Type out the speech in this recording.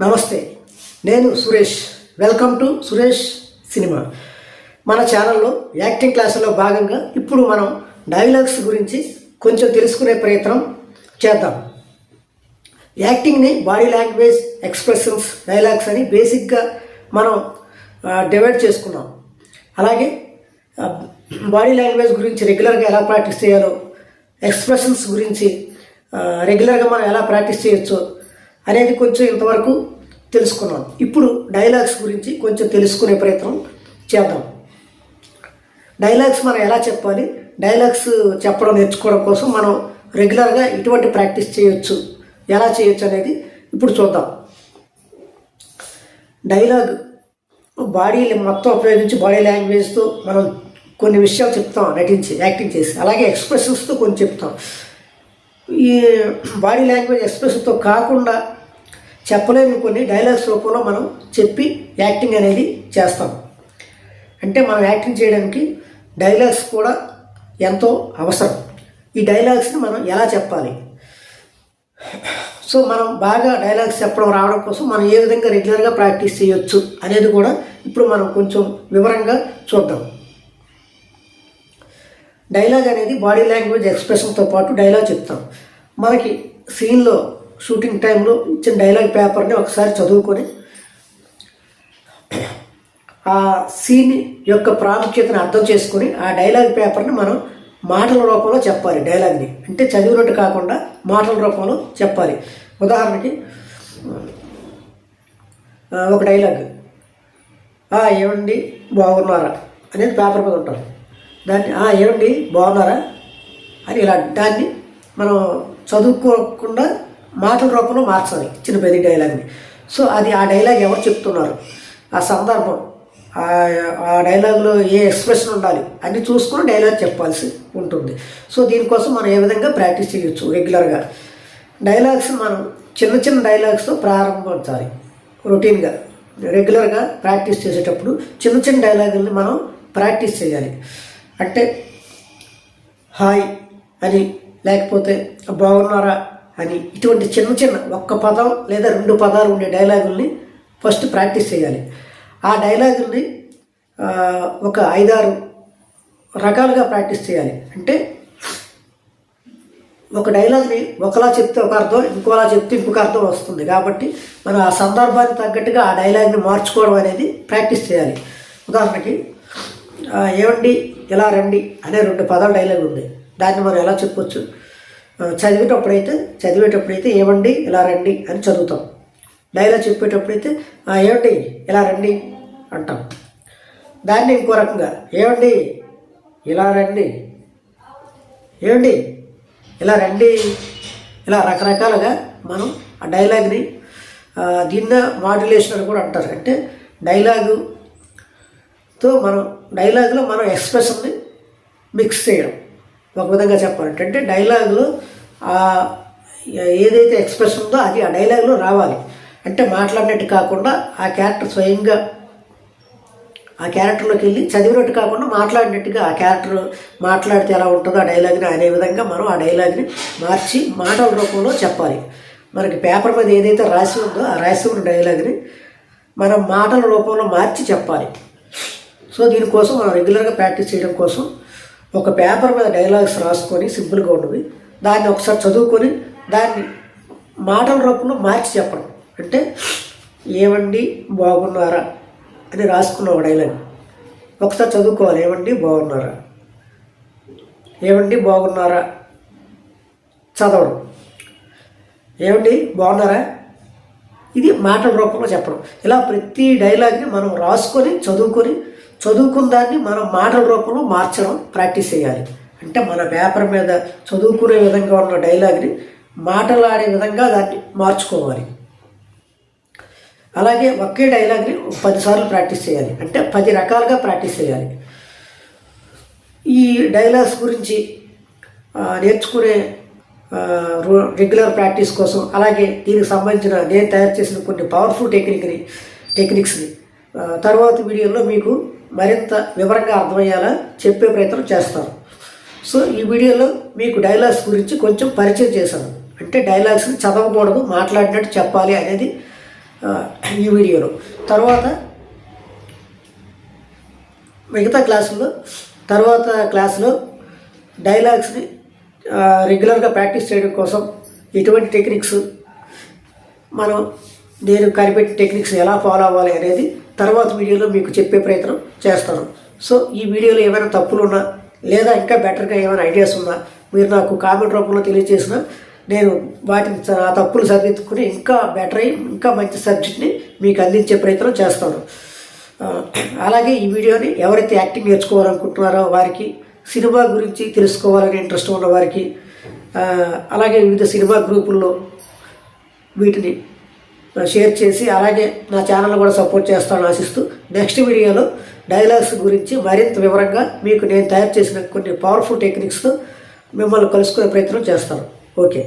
నమస్తే, నేను Suresh. Welcome to Suresh cinema. మన ఛానల్లో యాక్టింగ్ క్లాసులో భాగంగా ఇప్పుడు మనం డైలాగ్స్ గురించి కొంచెం తెలుసుకునే ప్రయత్నం చేద్దాం. యాక్టింగ్ని బాడీ లాంగ్వేజ్, ఎక్స్ప్రెషన్స్, డైలాగ్స్ అని బేసిక్గా మనం డివైడ్ చేసుకున్నాం. అలాగే బాడీ లాంగ్వేజ్ గురించి రెగ్యులర్గా ఎలా ప్రాక్టీస్ చేయాలో, ఎక్స్ప్రెషన్స్ గురించి రెగ్యులర్గా మనం ఎలా ప్రాక్టీస్ చేయొచ్చో అనేది కొంచెం ఇంతవరకు తెలుసుకున్నాం. ఇప్పుడు డైలాగ్స్ గురించి కొంచెం తెలుసుకునే ప్రయత్నం చేద్దాం. డైలాగ్స్ మనం ఎలా చెప్పాలి, డైలాగ్స్ చెప్పడం నేర్చుకోవడం కోసం మనం రెగ్యులర్గా ఇటువంటి ప్రాక్టీస్ చేయొచ్చు, ఎలా చేయొచ్చు అనేది ఇప్పుడు చూద్దాం. డైలాగ్ బాడీ మొత్తం ఉపయోగించి బాడీ లాంగ్వేజ్తో మనం కొన్ని విషయాలు చెప్తాం, నటించి యాక్టింగ్ చేసి. అలాగే ఎక్స్ప్రెషన్స్తో కొన్ని చెప్తాం. ఈ బాడీ లాంగ్వేజ్ ఎక్స్ప్రెషన్తో కాకుండా చెప్పలేని కొన్ని డైలాగ్స్ రూపంలో మనం చెప్పి యాక్టింగ్ అనేది చేస్తాం. అంటే మనం యాక్టింగ్ చేయడానికి డైలాగ్స్ కూడా ఎంతో అవసరం. ఈ డైలాగ్స్ని మనం ఎలా చెప్పాలి, సో మనం బాగా డైలాగ్స్ చెప్పడం రావడం కోసం మనం ఏ విధంగా రెగ్యులర్గా ప్రాక్టీస్ చేయొచ్చు అనేది కూడా ఇప్పుడు మనం కొంచెం వివరంగా చూద్దాం. డైలాగ్ అనేది బాడీ లాంగ్వేజ్ ఎక్స్ప్రెషన్తో పాటు డైలాగ్ చెప్తాం. మనకి సీన్లో షూటింగ్ టైంలో ఇచ్చిన డైలాగ్ పేపర్ని ఒకసారి చదువుకొని ఆ సీన్ యొక్క ప్రాముఖ్యతను అర్థం చేసుకొని ఆ డైలాగ్ పేపర్ని మనం మాటల రూపంలో చెప్పాలి. డైలాగ్ని అంటే చదివినట్టు కాకుండా మాటల రూపంలో చెప్పాలి. ఉదాహరణకి ఒక డైలాగ్, ఏమండి బాగున్నారా అనేది పేపర్ మీద ఉంటారు. దాన్ని ఏమండి బాగున్నారా అని ఇలా దాన్ని మనం చదువుకోకుండా మాటల రూపంలో మార్చాలి చిన్న పెద్ద డైలాగ్ని. సో అది ఆ డైలాగ్ ఎవరు చెప్తున్నారు, ఆ సందర్భం, ఆ డైలాగ్లో ఏ ఎక్స్ప్రెషన్ ఉండాలి అన్నీ చూసుకుని డైలాగ్ చెప్పాల్సి ఉంటుంది. సో దీనికోసం మనం ఏ విధంగా ప్రాక్టీస్ చేయొచ్చు రెగ్యులర్గా. డైలాగ్స్ మనం చిన్న చిన్న డైలాగ్స్తో ప్రారంభించాలి. రొటీన్గా రెగ్యులర్గా ప్రాక్టీస్ చేసేటప్పుడు చిన్న చిన్న డైలాగుల్ని మనం ప్రాక్టీస్ చేయాలి. అంటే హాయ్ అని, లేకపోతే బాగున్నారా అని, ఇటువంటి చిన్న చిన్న ఒక్క పదం లేదా రెండు పదాలు ఉండే డైలాగుల్ని ఫస్ట్ ప్రాక్టీస్ చేయాలి. ఆ డైలాగుల్ని ఒక 5-6 రకాలుగా ప్రాక్టీస్ చేయాలి. అంటే ఒక డైలాగ్ని ఒకలా చెప్తే ఒక అర్థం, ఇంకోలా చెప్తే ఇంకొక అర్థం వస్తుంది. కాబట్టి మనం ఆ సందర్భానికి తగ్గట్టుగా ఆ డైలాగ్ని మార్చుకోవడం అనేది ప్రాక్టీస్ చేయాలి. ఉదాహరణకి ఏమండి ఇలా రండి అనే 2 పదాల డైలాగ్ ఉంది. దాన్ని మనం ఎలా చెప్పొచ్చు, చదివేటప్పుడైతే ఏమండి ఇలా రండి అని చదువుతాం. డైలాగ్ చెప్పేటప్పుడైతే ఏమండి ఇలా రండి అంటాం. దాన్ని ఇంకో రకంగా ఏమండి ఇలా రండి, ఏమండి ఇలా రండి, ఇలా రకరకాలుగా మనం ఆ డైలాగ్ని దీన్న మాడ్యులేషన్ అని కూడా అంటారు. అంటే డైలాగులో మనం ఎక్స్ప్రెషన్ని మిక్స్ చేయడం. ఒక విధంగా చెప్పాలంటే అంటే డైలాగులో ఏదైతే ఎక్స్ప్రెషన్ ఉందో అది ఆ డైలాగ్లో రావాలి. అంటే మాట్లాడినట్టు కాకుండా ఆ క్యారెక్టర్ స్వయంగా ఆ క్యారెక్టర్లోకి వెళ్ళి చదివినట్టు కాకుండా మాట్లాడినట్టుగా ఆ క్యారెక్టర్ మాట్లాడితే ఎలా ఉంటుందో ఆ డైలాగ్ని అనే విధంగా మనం ఆ డైలాగ్ని మార్చి మాటల రూపంలో చెప్పాలి. మనకి పేపర్ మీద ఏదైతే రాసి ఉందో ఆ రాసి ఉన్న డైలాగ్ని మనం మాటల రూపంలో మార్చి చెప్పాలి. సో దీనికోసం మనం రెగ్యులర్గా ప్రాక్టీస్ చేయడం కోసం ఒక పేపర్ మీద డైలాగ్స్ రాసుకొని సింపుల్గా ఉన్నవి దాన్ని ఒకసారి చదువుకొని దాన్ని మాటల రూపంలో మార్చి చెప్పడం. అంటే ఏమండి బాగున్నారా అని రాసుకున్న ఒక డైలాగ్ ఒకసారి చదువుకోవాలి. ఏమండి బాగున్నారా, ఏమండి బాగున్నారా చదవడం, ఏమండి బాగున్నారా ఇది మాటల రూపంలో చెప్పడం. ఇలా ప్రతి డైలాగ్ని మనం రాసుకొని చదువుకున్న దాన్ని మనం మాటల రూపంలో మార్చడం ప్రాక్టీస్ చేయాలి. అంటే మన పేపర్ మీద చదువుకునే విధంగా ఉన్న డైలాగ్ని మాటలాడే విధంగా దాన్ని మార్చుకోవాలి. అలాగే ఒకే డైలాగ్ని 10 సార్లు ప్రాక్టీస్ చేయాలి. అంటే 10 రకాలుగా ప్రాక్టీస్ చేయాలి. ఈ డైలాగ్స్ గురించి నేర్చుకునే రెగ్యులర్ ప్రాక్టీస్ కోసం, అలాగే దీనికి సంబంధించిన నేను తయారు చేసిన కొన్ని పవర్ఫుల్ టెక్నిక్స్ని తర్వాత వీడియోలో మీకు మరింత వివరంగా అర్థమయ్యేలా చెప్పే ప్రయత్నం చేస్తాను. సో ఈ వీడియోలో మీకు డైలాగ్స్ గురించి కొంచెం పరిచయం చేశాను. అంటే డైలాగ్స్ని చదవకూడదు, మాట్లాడినట్టు చెప్పాలి అనేది ఈ వీడియోలో. తర్వాత మిగతా క్లాసులో డైలాగ్స్ని రెగ్యులర్గా ప్రాక్టీస్ చేయడం కోసం ఎటువంటి టెక్నిక్స్ నేను కనిపెట్టిన టెక్నిక్స్ ఎలా ఫాలో అవ్వాలి అనేది తర్వాత వీడియోలో మీకు చెప్పే ప్రయత్నం చేస్తాను. సో ఈ వీడియోలో ఏమైనా తప్పులు ఉన్నా లేదా ఇంకా బెటర్గా ఏమైనా ఐడియాస్ ఉన్నా మీరు నాకు కామెంట్ రూపంలో తెలియజేసినా నేను వాటిని ఆ తప్పులు సరిదిద్దుకుని ఇంకా బెటర్ అయ్యి ఇంకా మంచి సబ్జెక్ట్ని మీకు అందించే ప్రయత్నం చేస్తాను. అలాగే ఈ వీడియోని ఎవరైతే యాక్టింగ్ నేర్చుకోవాలనుకుంటున్నారో వారికి, సినిమా గురించి తెలుసుకోవాలని ఇంట్రెస్ట్ ఉన్న వారికి, అలాగే వివిధ సినిమా గ్రూపుల్లో వీటిని షేర్ చేసి అలాగే నా ఛానల్ కూడా సపోర్ట్ చేస్తాను ఆశిస్తూ నెక్స్ట్ వీడియోలో డైలాగ్స్ గురించి మరింత వివరంగా మీకు నేను తయారు చేసిన కొన్ని పవర్ఫుల్ టెక్నిక్స్తో మిమ్మల్ని కలుసుకునే ప్రయత్నం చేస్తాను. ఓకే.